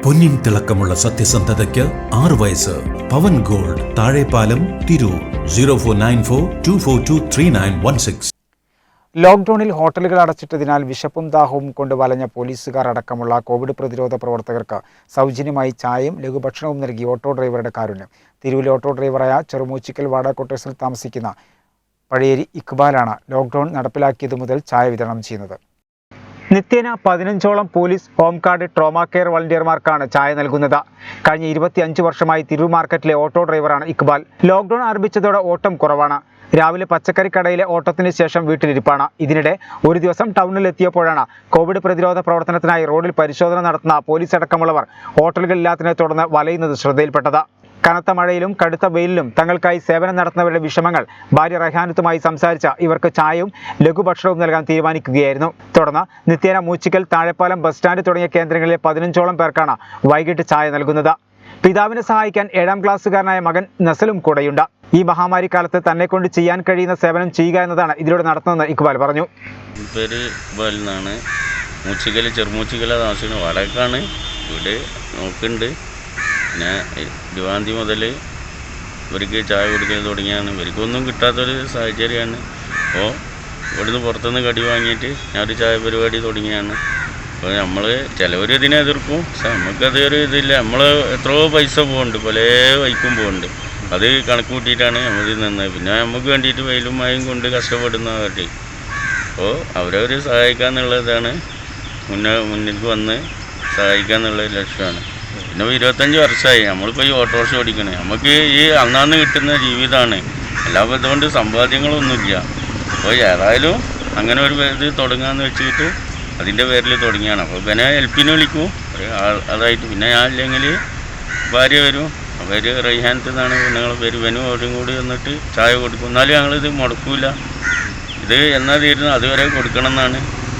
പൊന്നിൻ തിളക്കമുള്ള സത്യസന്ധതയ്ക്ക് 6 വയസ്സ്. പവൻ ഗോൾഡ്, താഴെപ്പാലം, തിരൂർ. 049424239116. ലോക്ക്ഡൌണിൽ ഹോട്ടലുകൾ അടച്ചിട്ടതിനാൽ വിശപ്പും ദാഹവും കൊണ്ട് വലഞ്ഞ പോലീസുകാർ അടക്കമുള്ള കോവിഡ് പ്രതിരോധ പ്രവർത്തകർക്ക് സൗജന്യമായി ചായയും ലഘുഭക്ഷണവും നൽകി ഓട്ടോ ഡ്രൈവറുടെ കാരുണ്യം. തിരൂരിലെ ഓട്ടോ ഡ്രൈവറായ ചെറുമൂച്ചിക്കൽ വാടക ക്വാർട്ടേഴ്സിൽ താമസിക്കുന്ന പഴയേരി ഇക്ബാലാണ് ലോക്ക്ഡൌൺ നടപ്പിലാക്കിയതു മുതൽ ചായ വിതരണം ചെയ്യുന്നത്. നിത്യേന 15ഓളം police, home guard, trauma care വളണ്ടിയർമാർക്കാണ് ചായ നൽകുന്നത്. കഴിഞ്ഞ 25 വർഷമായി തിരൂർ മാർക്കറ്റിലെ ഓട്ടോ ഡ്രൈവറാണ് ഇക്ബാൽ. ലോക്ക്ഡൌൺ ആരംഭിച്ചതോടെ ഓട്ടം കുറവാണ്. രാവിലെ പച്ചക്കറി കടയിലെ ഓട്ടത്തിന് ശേഷം വീട്ടിലിരിപ്പാണ്. ഇതിനിടെ ഒരു ദിവസം ടൗണിലെത്തിയപ്പോഴാണ് കോവിഡ് പ്രതിരോധ പ്രവർത്തനത്തിനായി റോഡിൽ പരിശോധന നടത്തുന്ന പോലീസ് അടക്കമുള്ളവർ ഹോട്ടലുകളില്ലാത്തതിനെ തുടർന്ന് വലയുന്നത് ശ്രദ്ധയിൽപ്പെട്ടത്. കനത്ത മഴയിലും കടുത്ത വെയിലിലും തങ്ങൾക്കായി സേവനം നടത്തുന്നവരുടെ വിഷമങ്ങൾ ഭാര്യ റഹാനത്തുമായി സംസാരിച്ച ഇവർക്ക് ചായയും ലഘുഭക്ഷണവും നൽകാൻ തീരുമാനിക്കുകയായിരുന്നു. തുടർന്ന് നിത്യേന മൂച്ചിക്കൽ, താഴെപ്പാലം, ബസ് സ്റ്റാൻഡ് തുടങ്ങിയ കേന്ദ്രങ്ങളിലെ 15ഓളം പേർക്കാണ് വൈകിട്ട് ചായ നൽകുന്നത്. പിതാവിനെ സഹായിക്കാൻ 7ാം ക്ലാസ്സുകാരനായ മകൻ നസലും കൂടെയുണ്ട്. ഈ മഹാമാരി കാലത്ത് തന്നെ കൊണ്ട് ചെയ്യാൻ കഴിയുന്ന സേവനം ചെയ്യുക എന്നതാണ് ഇതിലൂടെ നടത്തുന്നതെന്ന് ഇക്ബാൽ പറഞ്ഞു. പേര് ഇക്ബാൽ എന്നാണ്. മൂച്ചിക്കൽ, ചെറുമൂച്ചിക്കൽ താമസിക്കുന്ന വാടകക്കാണ്. വീട് നോക്കുന്നുണ്ട്. പിന്നെ 20-ാം തീയതി മുതൽ ഇവർക്ക് ചായ കൊടുക്കൽ തുടങ്ങിയാണ്. ഇവർക്കൊന്നും കിട്ടാത്തൊരു സാഹചര്യമാണ്. അപ്പോൾ ഇവിടുന്ന് പുറത്തുനിന്ന് കടി വാങ്ങിയിട്ട് ഞാനൊരു ചായ പരിപാടി തുടങ്ങിയാണ്. അപ്പോൾ നമ്മൾ ചിലവർ ഇതിനെ എതിർക്കും. പക്ഷെ നമുക്കതൊരു ഇതില്ല. നമ്മൾ എത്രയോ പൈസ പോകുന്നുണ്ട്, പല വൈക്കും പോകുന്നുണ്ട്. അത് കണക്ക് കൂട്ടിയിട്ടാണ് നമ്മൾ നിന്നത്. പിന്നെ നമുക്ക് വേണ്ടിയിട്ട് വെയിലും മഴയും കൊണ്ട് കഷ്ടപ്പെടുന്ന കാട്ടി അപ്പോൾ അവരവർ സഹായിക്കാന്നുള്ളതാണ്. മുന്നിലേക്ക് വന്ന് സഹായിക്കാന്നുള്ള ലക്ഷ്യമാണ്. പിന്നെ 25 വർഷമായി നമ്മളിപ്പോൾ ഈ ഓട്ടോറിക്ഷ ഓടിക്കണേ. നമുക്ക് ഈ അന്നാന്ന് കിട്ടുന്ന ജീവിതമാണ്. അല്ലാതെ ഇതുകൊണ്ട് സമ്പാദ്യങ്ങളൊന്നുമില്ല. അപ്പോൾ ഏതായാലും അങ്ങനെ ഒരു ഇത് തുടങ്ങാമെന്ന് വെച്ചിട്ട് അതിൻ്റെ പേരിൽ തുടങ്ങിയാണ്. അപ്പോൾ പിന്നെ ഹെൽപ്പിന് വിളിക്കും അതായിട്ട്. പിന്നെ ഞാനില്ലെങ്കിൽ ഭാര്യ വരും. അവർ റൈഹാനത്ത് നിന്നാണ് ഞങ്ങളുടെ പേര്. വനും അവരും കൂടി വന്നിട്ട് ചായ കൊടുക്കും. എന്നാലും ഞങ്ങളിത് മുടക്കില്ല. ഇത് എന്നാ തീരുന്നു അതുവരെ കൊടുക്കണം എന്നാണ്